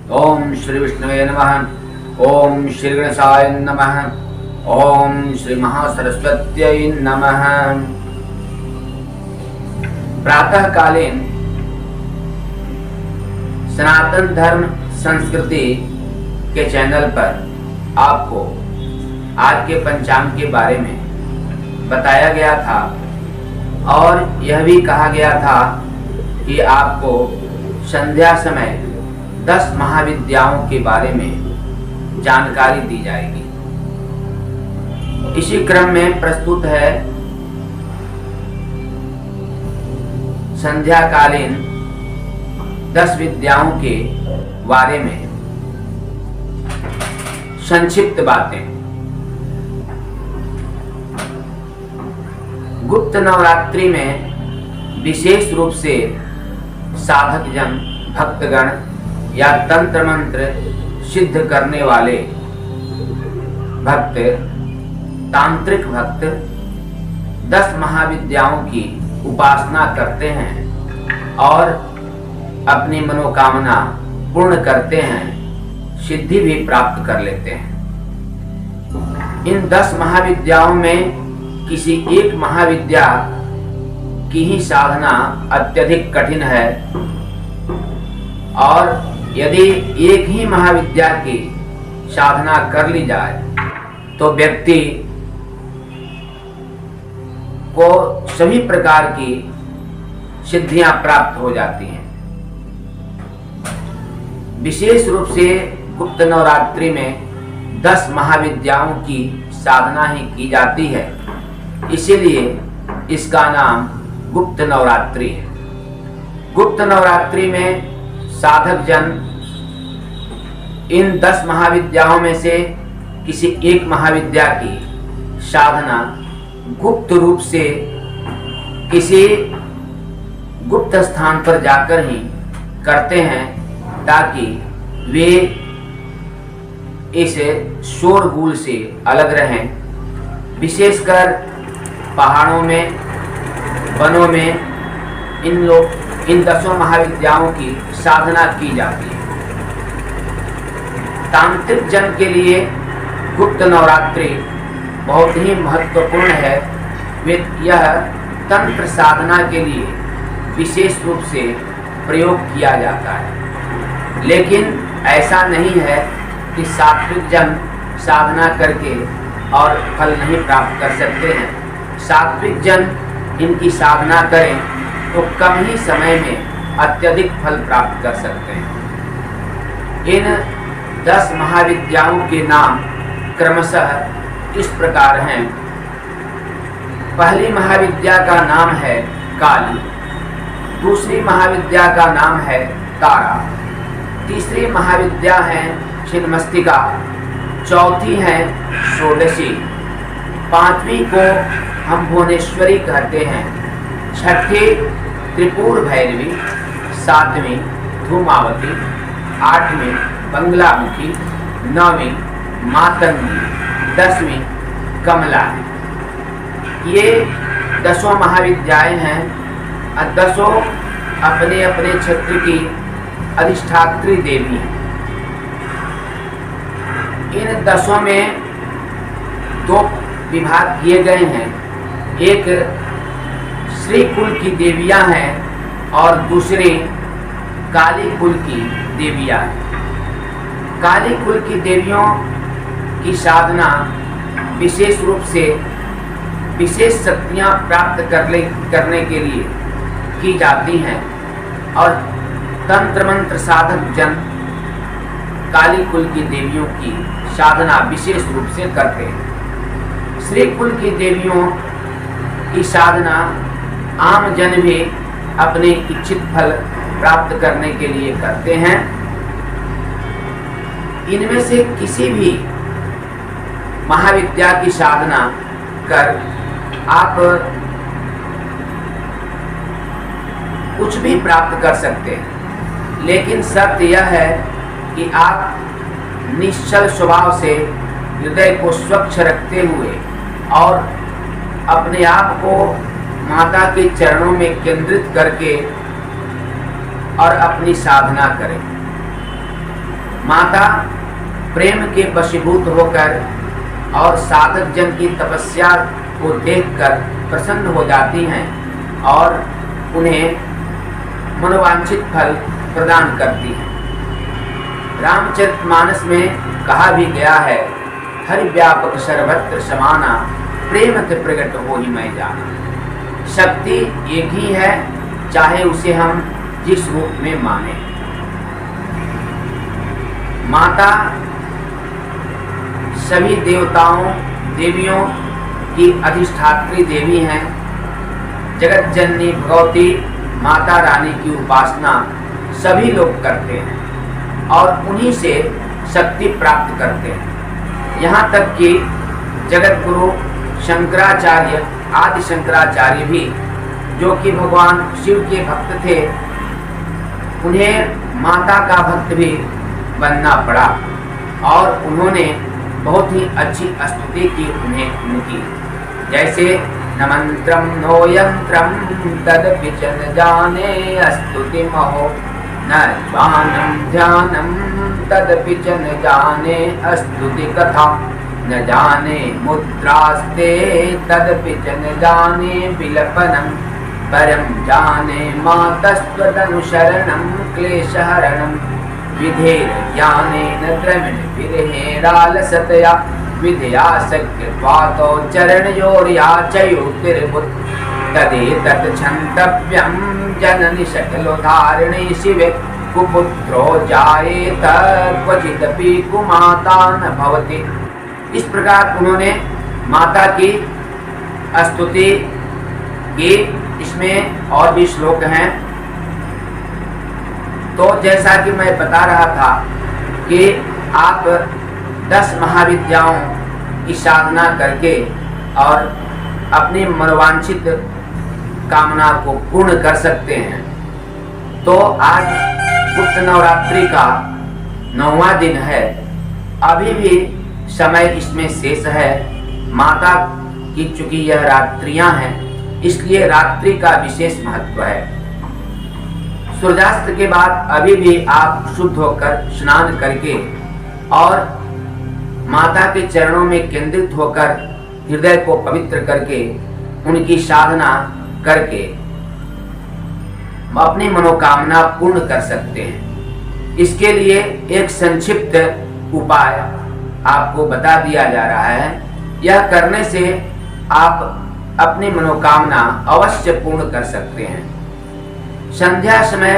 ओम श्री विष्णुवे नमः। ओम श्री गणेशाय नमः। ओम श्री महासरस्वत्यै नमः। प्रातःकालीन सनातन धर्म संस्कृति के चैनल पर आपको आज के पंचांग के बारे में बताया गया था और यह भी कहा गया था कि आपको संध्या समय 10 महाविद्याओं के बारे में जानकारी दी जाएगी। इसी क्रम में प्रस्तुत है संध्याकालीन 10 विद्याओं के बारे में संक्षिप्त बातें। गुप्त नवरात्रि में विशेष रूप से साधक जन, भक्तगण या तंत्र मंत्र सिद्ध करने वाले भक्त, तांत्रिक भक्त 10 महाविद्याओं की उपासना करते हैं और अपनी मनोकामना पूर्ण करते हैं, सिद्धि भी प्राप्त कर लेते हैं। इन 10 महाविद्याओं में किसी एक महाविद्या की ही साधना अत्यधिक कठिन है और यदि एक ही महाविद्या की साधना कर ली जाए तो व्यक्ति को सभी प्रकार की सिद्धियां प्राप्त हो जाती हैं। विशेष रूप से गुप्त नवरात्रि में 10 महाविद्याओं की साधना ही की जाती है, इसीलिए इसका नाम गुप्त नवरात्रि है। गुप्त नवरात्रि में साधक जन इन 10 महाविद्याओं में से किसी एक महाविद्या की साधना गुप्त रूप से किसी गुप्त स्थान पर जाकर ही करते हैं ताकि वे इस शोरगुल से अलग रहें। विशेषकर पहाड़ों में, वनों में इन 10 महाविद्याओं की साधना की जाती है। तांत्रिक जन के लिए गुप्त नवरात्रि बहुत ही महत्वपूर्ण है। यह तंत्र साधना के लिए विशेष रूप से प्रयोग किया जाता है, लेकिन ऐसा नहीं है कि सात्विक जन साधना करके और फल नहीं प्राप्त कर सकते हैं। सात्विक जन इनकी साधना करें तो कम ही समय में अत्यधिक फल प्राप्त कर सकते हैं। इन 10 महाविद्याओं के नाम क्रमशः इस प्रकार हैं। पहली महाविद्या का नाम है काली, दूसरी महाविद्या का नाम है तारा, तीसरी महाविद्या है छिन्नमस्तिका, चौथी है षोडशी, पांचवी को हम भुवनेश्वरी कहते हैं, छठी त्रिपुर भैरवी, 7वीं धूमावती, 8वीं बंगलामुखी, 9वीं मातंगी, 10वीं कमला है। ये 10 महाविद्याएं हैं और 10 अपने अपने क्षेत्र की अधिष्ठात्री देवी हैं। इन 10 में 2 विभाग किए गए हैं। एक श्री कुल की देवियां हैं और दूसरे काली कुल की देवियां हैं। काली कुल की देवियों की साधना विशेष रूप से विशेष शक्तियां प्राप्त करने के लिए की जाती हैं और तंत्र मंत्र साधक जन काली कुल की देवियों की साधना विशेष रूप से करते हैं। श्री कुल की देवियों की साधना आम जन भी अपने इच्छित फल प्राप्त करने के लिए करते हैं। इनमें से किसी भी महाविद्या की साधना कर आप कुछ भी प्राप्त कर सकते हैं, लेकिन शर्त यह है कि आप निश्चल स्वभाव से हृदय को स्वच्छ रखते हुए और अपने आप को माता के चरणों में केंद्रित करके और अपनी साधना करें। माता प्रेम के वशीभूत होकर और साधक जन की तपस्या को देखकर प्रसन्न हो जाती हैं और उन्हें मनोवांछित फल प्रदान करती हैं। रामचरितमानस में कहा भी गया है, हरि व्यापक सर्वत्र समाना, प्रेम ते प्रकट हो ही मैं जाना। शक्ति एक ही है, चाहे उसे हम जिस रूप में माने। माता सभी देवताओं देवियों की अधिष्ठात्री देवी हैं। जगत जननी भगवती माता रानी की उपासना सभी लोग करते हैं और उन्हीं से शक्ति प्राप्त करते हैं। यहाँ तक कि जगत गुरु शंकराचार्य आदि शंकराचार्य भी, जो कि भगवान शिव के भक्त थे, उन्हें माता का भक्त भी बनना पड़ा और उन्होंने बहुत ही अच्छी स्तुति की उन्हें उनकी। जैसे न मंत्रम नो यंत्रम तदपि च न जाने स्तुति महो, न ज्ञानम ध्यानम तदपि च न जाने स्तुति कथा, न जाने मुद्रास्ते तदपि च न जाने विलपनम, परम जाने मातस्त्वदनुशरणं क्लेशहरणं, विधेर ज्ञानेन द्रविण विरहेणालसतया, विधया शक्यत्वातो चरणयोर्या चयोतिर्भुत्, तदेतत् क्षन्तव्यं जननि सकलोद्धारिणे शिवे, कुपुत्रो जायेत क्वचिदपि कुमाता न भवति। इस प्रकार उन्होंने माता की स्तुति की। इसमें और भी श्लोक हैं। तो जैसा कि मैं बता रहा था कि आप 10 महाविद्याओं की साधना करके और अपनी मनोवांछित कामना को पूर्ण कर सकते हैं। तो आज गुप्त नवरात्रि का 9वां दिन है। अभी भी समय इसमें शेष है। माता की चूंकि यह रात्रियां हैं, इसलिए रात्रि का विशेष महत्व है। सूर्यास्त के बाद अभी भी आप शुद्ध होकर स्नान करके और माता के चरणों में केंद्रित होकर हृदय को पवित्र करके उनकी साधना करके अपनी मनोकामना पूर्ण कर सकते हैं। इसके लिए एक संक्षिप्त उपाय आपको बता दिया जा रहा है। यह करने से आप अपनी मनोकामना अवश्य पूर्ण कर सकते हैं। संध्या समय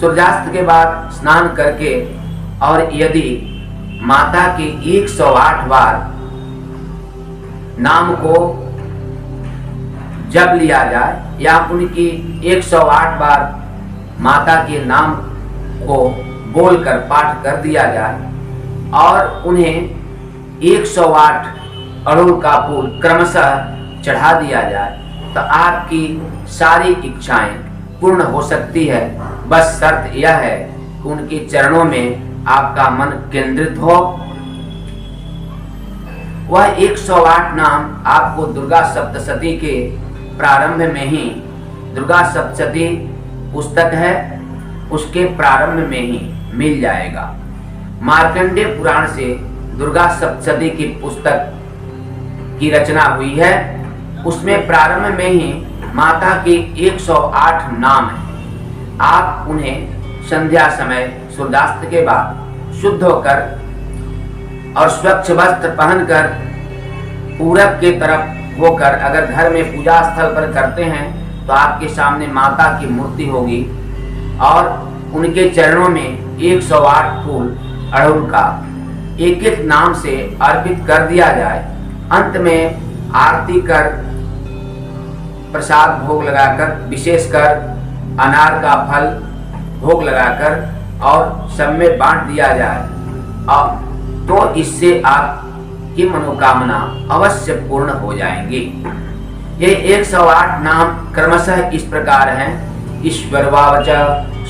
सूर्यास्त के बाद स्नान करके और यदि माता के 108 बार नाम को जप लिया जाए या उनकी 108 बार माता के नाम को बोलकर पाठ कर दिया जाए और उन्हें 108 अड़हुल का फूल क्रमशः चढ़ा दिया जाए, तो आपकी सारी इच्छाएं पूर्ण हो सकती है। बस शर्त यह है कि उनके चरणों में आपका मन केंद्रित हो। वह 108 नाम आपको दुर्गा सप्तशती के प्रारंभ में ही, दुर्गा सप्तशती पुस्तक है, उसके प्रारंभ में ही मिल जाएगा। मार्कंडेय पुराण से दुर्गा सप्तशती की पुस्तक की रचना हुई है। उसमें प्रारंभ में ही माता के 108 नाम हैं। आप उन्हें संध्या समय सूर्यास्त के बाद शुद्ध होकर और स्वच्छ वस्त्र पहनकर पूरब के तरफ होकर अगर घर में पूजा स्थल पर करते हैं तो आपके सामने माता की मूर्ति होगी और उनके चरणों में 108 फूल अड़हुल का एक एक नाम से अर्पित कर दिया जाए। अंत में आरती कर प्रसाद भोग लगाकर, विशेषकर अनार का फल भोग लगाकर और सब में बांट दिया जाए, और तो इससे आपकी मनोकामना अवश्य पूर्ण हो जाएंगी। ये 108 नाम क्रमशः इस प्रकार हैं। ईश्वर वावच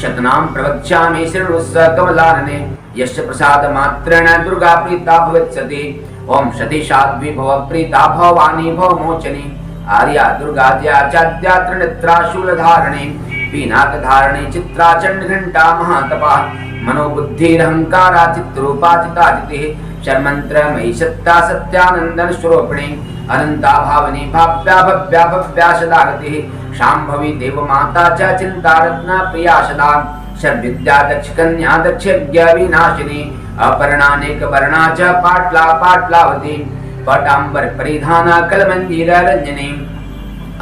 शतनाम प्रवक्ष्यामि शृणुष्व कमलानने, यस्य प्रसाद मात्रेण दुर्गा प्रीता भवेत्सति। ओम सती साध्वी भव प्रीता भवानी भव मोचनी, आर्या दुर्गा चाद्या त्रिनेत्रा शूलधारिणी, पीनाक धारिणी चित्रा चंड घंटा महातपा, मनोबुद्धिरहंकारा चित्रूपा चिताजिते शर्मंत्रमयी सत्ता सत्यानंदन स्वरूपिणी अनंता भावनी भाव्या भव्या भव्या सदा गतिः शांभवी देव माता च चिंता रत्ना प्रिया सदा सर्वविद्या दक्ष कन्या दक्ष यज्ञ विनाशिनी अपर्णानेक वर्णा च पाटला पाटलावती पटांबर परिधाना कलमंजीर रंजनी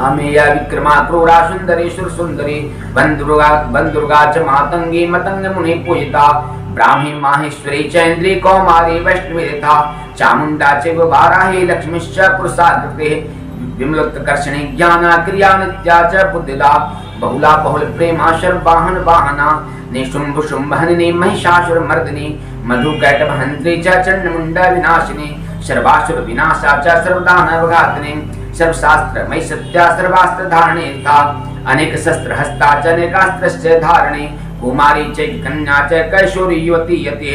अमेया विक्रमा क्रूरा सुंदरी सुरसुंदरी बंदुर्गा च मातंगी मतंग मुनि पूजिता ब्राह्मी माहेश्वरी चैन्द्री कौमारी वैष्णवी था चामुंडा च वाराही लक्ष्मीश्च पुरुषाकृते विमलोत्कर्षणी ज्ञाना क्रिया नित्या च बुद्धिदा बहुला बहुल प्रेमा शर्वाहन वाहना निशुंभ शुंभहनिनी महिषासुर मर्दिनी मधु कैटभहंत्री च चंडमुंडा विनाशिनी सर्वासुर विनाशा च सर्वदानव घातिनी सर्वशास्त्र मयि सत्या सर्वास्त्र धारणे था अनेक शस्त्र हस्ता च अनेकास्त्रस्य धारणे कुमारी च कन्या च कैशोरी युवती यति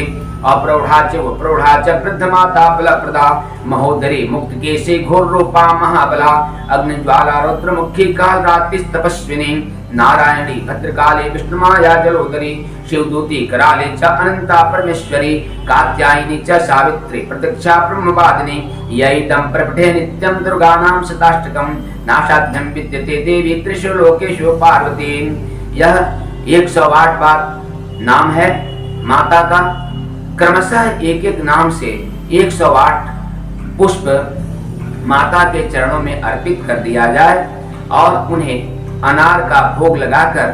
अप्रौढ़ा च प्रौढ़ा च वृद्ध माता बलप्रदा महोदरी मुक्त केशे घोर रूपा महाबला अग्निज्वाला रुद्रमुखी काल रात्रि तपस्विनी नारायणी भद्रकाले विष्णुमाया जलोदरी शिवदूती कराले च अनंता परमेश्वरी कात्यायनी च सावित्री प्रत्यक्षा ब्रह्मवादिनी यैदं प्रपठे नित्यं दुर्गानां शताष्टकं नाशाध्यं विद्यते देवी त्रिषु लोकेषु पार्वती। यह 108 बार नाम है माता का। क्रमशः एक एक नाम से 108 पुष्प माता के चरणों में अर्पित कर दिया जाए और उन्हें अनार का भोग लगाकर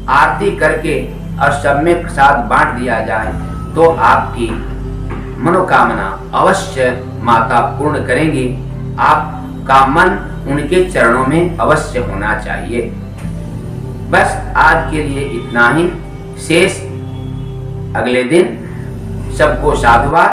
आरती करके और सब में प्रसाद बांट दिया जाए तो आपकी मनोकामना अवश्य माता पूर्ण करेंगी। आपका मन उनके चरणों में अवश्य होना चाहिए। बस आज के लिए इतना ही। शेष अगले दिन। सबको साधुवाद।